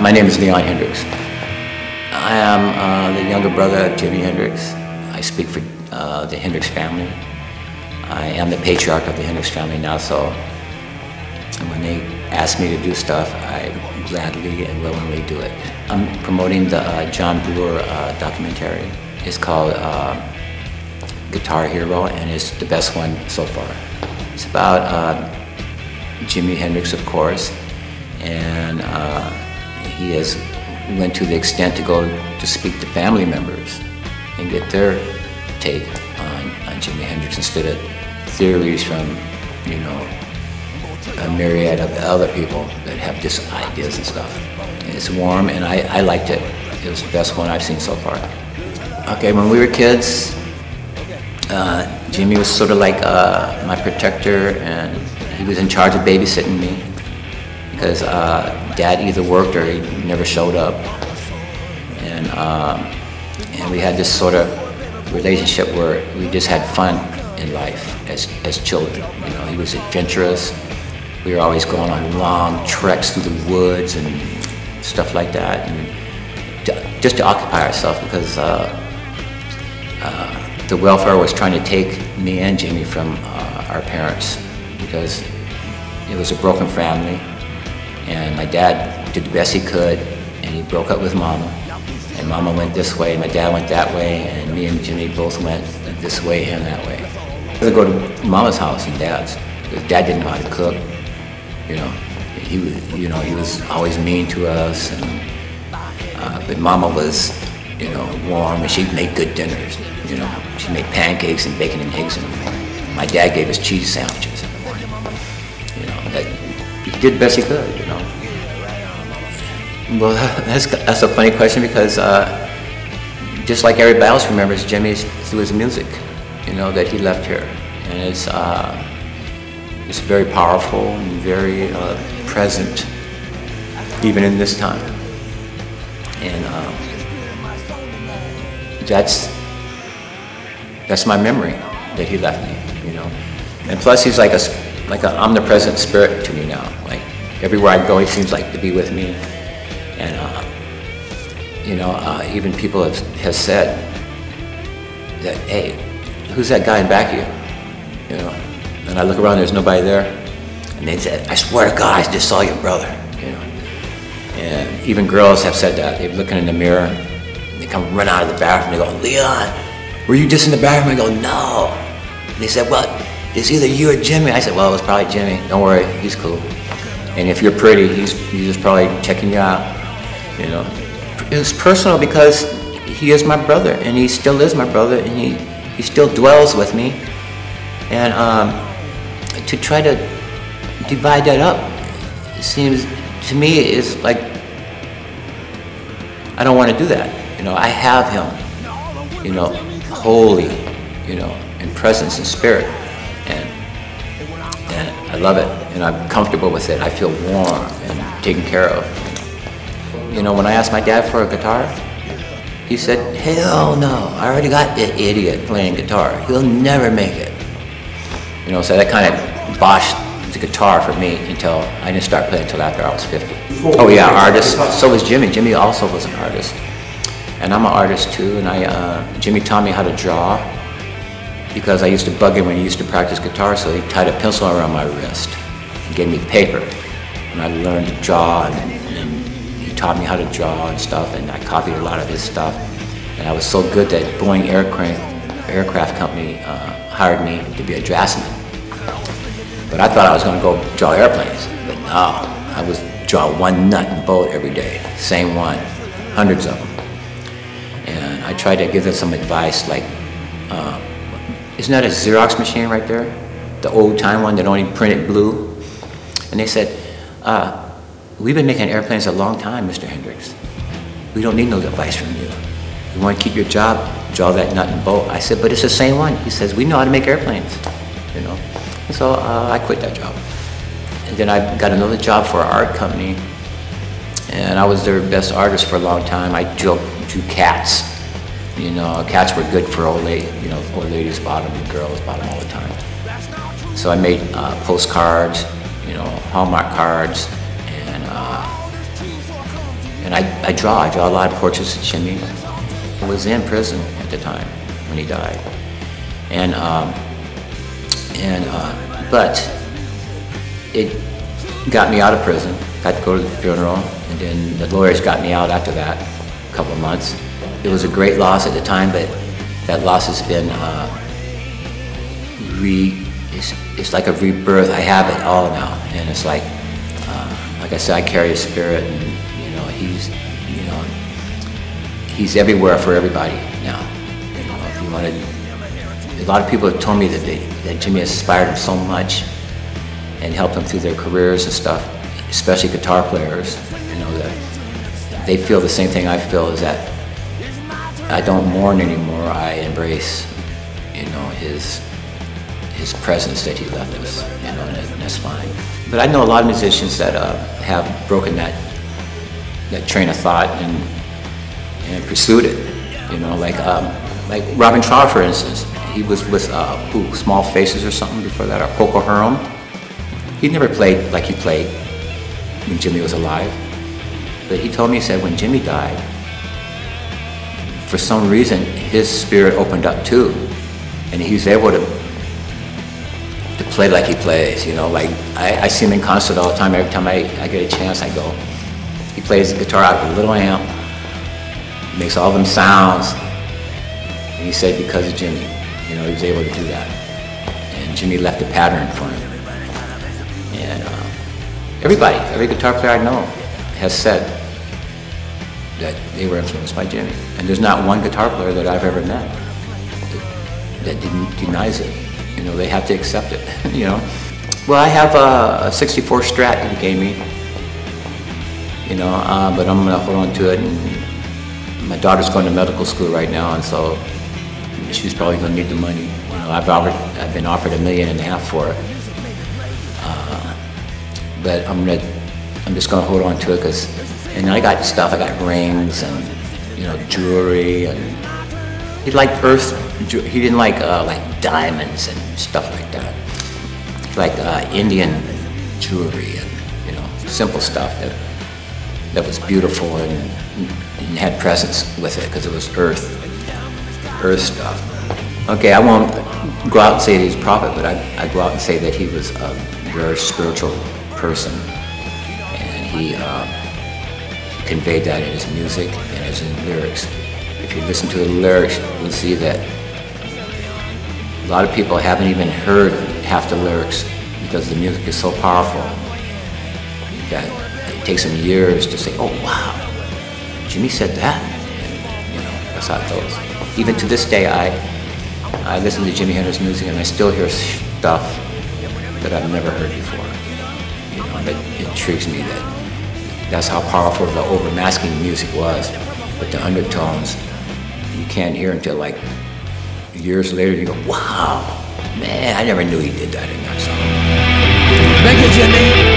My name is Leon Hendrix. I am the younger brother of Jimi Hendrix. I speak for the Hendrix family. I am the patriarch of the Hendrix family now, so when they ask me to do stuff, I gladly and willingly do it. I'm promoting the John Brewer documentary. It's called Guitar Hero, and it's the best one so far. It's about Jimi Hendrix, of course, and he has went to the extent to go to speak to family members and get their take on Jimi Hendrix instead of theories from, you know, a myriad of other people that have just ideas and stuff. And it's warm, and I liked it. It was the best one I've seen so far. Okay, when we were kids, Jimi was sort of like my protector, and he was in charge of babysitting me because Dad either worked or he never showed up. And we had this sort of relationship where we just had fun in life as children. You know, he was adventurous. We were always going on long treks through the woods and stuff like that, and just to occupy ourselves, because the welfare was trying to take me and Jimmy from our parents, because it was a broken family, and my dad did the best he could, and he broke up with Mama, and Mama went this way, and my dad went that way, and me and Jimmy both went this way and that way. We would go to Mama's house and Dad's, because Dad didn't know how to cook. You know, he was always mean to us, and but Mama was, you know, warm, and she'd make good dinners. You know, she made pancakes and bacon and eggs in the morning. My dad gave us cheese sandwiches in the morning. You know, he did the best he could. You know. Well, that's a funny question, because just like everybody else remembers Jimmy through his music, you know, that he left here, and it's very powerful and very present, even in this time. And that's my memory, that he left me, you know. And plus, he's like an omnipresent spirit to me now. Like everywhere I go, he seems like to be with me. And you know, even people have said that, hey, who's that guy in back of you? You know. And I look around, there's nobody there. And they said, I swear to God, I just saw your brother. You know. And even girls have said that. They're looking in the mirror, and they come run out of the bathroom, they go, Leon, were you just in the bathroom? I go, no. And they said, well, it's either you or Jimmy. I said, well, it was probably Jimmy. Don't worry, he's cool. And if you're pretty, he's just probably checking you out. You know. It was personal because he is my brother, and he still is my brother, and he still dwells with me. And to try to divide that up, it seems to me is like, I don't want to do that. You know, I have him, you know, holy, you know, in presence and spirit, and I love it, and I'm comfortable with it. I feel warm and taken care of. You know, when I asked my dad for a guitar, he said, hell no, I already got that idiot playing guitar. He'll never make it. You know, so that kind of boshed the guitar for me until I didn't start playing until after I was 50. Oh yeah, artist. So was Jimmy. Jimmy also was an artist. And I'm an artist too, and Jimmy taught me how to draw, because I used to bug him when he used to practice guitar, so he tied a pencil around my wrist and gave me paper. And I learned to draw, and he taught me how to draw and stuff, and I copied a lot of his stuff. And I was so good that Boeing Aircraft Company hired me to be a draftsman. But I thought I was going to go draw airplanes. But no, I was draw one nut and bolt every day, same one, hundreds of them. And I tried to give them some advice, like, isn't that a Xerox machine right there? The old time one that only printed blue? And they said, we've been making airplanes a long time, Mr. Hendrix. We don't need no advice from you. You want to keep your job, draw that nut and bolt. I said, but it's the same one. He says, we know how to make airplanes, you know. And so I quit that job. And then I got another job for an art company, and I was their best artist for a long time. I drew cats. You know, cats were good for old ladies bought them, and girls bought them all the time. So I made postcards, you know, Hallmark cards, and And I draw a lot of portraits of Jimmy. I was in prison at the time when he died. But it got me out of prison. Got to go to the funeral, and then the lawyers got me out after that, a couple of months. It was a great loss at the time, but that loss has been, it's like a rebirth. I have it all now, and it's like I said, I carry his spirit, and he's everywhere for everybody now. If you wanted, a lot of people have told me that Jimmy inspired them so much and helped them through their careers and stuff, especially guitar players. That they feel the same thing I feel, is that I don't mourn anymore. I embrace, his presence that he left us, and that's fine. But I know a lot of musicians that have broken that train of thought and pursued it. Like Robin Trower, for instance. He was with Small Faces or something before that, or Poco Harum. He never played like he played when Jimmy was alive. But he told me, he said, when Jimmy died, for some reason, his spirit opened up too. And he's able to play like he plays, Like, I see him in concert all the time. Every time I get a chance, I go. He plays the guitar out of a little amp, makes all them sounds. And he said because of Jimmy, he was able to do that. And Jimmy left a pattern for him. And every guitar player I know has said that they were influenced by Jimmy. And there's not one guitar player that I've ever met that denies it. They have to accept it, Well, I have a 64 Strat that he gave me, but I'm gonna hold on to it. And my daughter's going to medical school right now, and so she's probably gonna need the money. I've been offered $1.5 million for it. But I'm just gonna hold on to it, and I got stuff. I got rings and jewelry, and he liked earth. He didn't like diamonds and stuff like that. He liked Indian jewelry and simple stuff that was beautiful and had presence with it because it was earth stuff. Okay, I won't go out and say that he's a prophet, but I go out and say that he was a very spiritual person, and he conveyed that in his music and his lyrics. If you listen to the lyrics, you'll see that a lot of people haven't even heard half the lyrics because the music is so powerful that it takes them years to say, oh wow, Jimmy said that. And, that's how it goes. Even to this day, I listen to Jimi Hendrix music and I still hear stuff that I've never heard before. That intrigues me, that's how powerful the overmasking music was. But the undertones, you can't hear until like years later. You go, wow, man, I never knew he did that in that song. Thank you, Jimmy.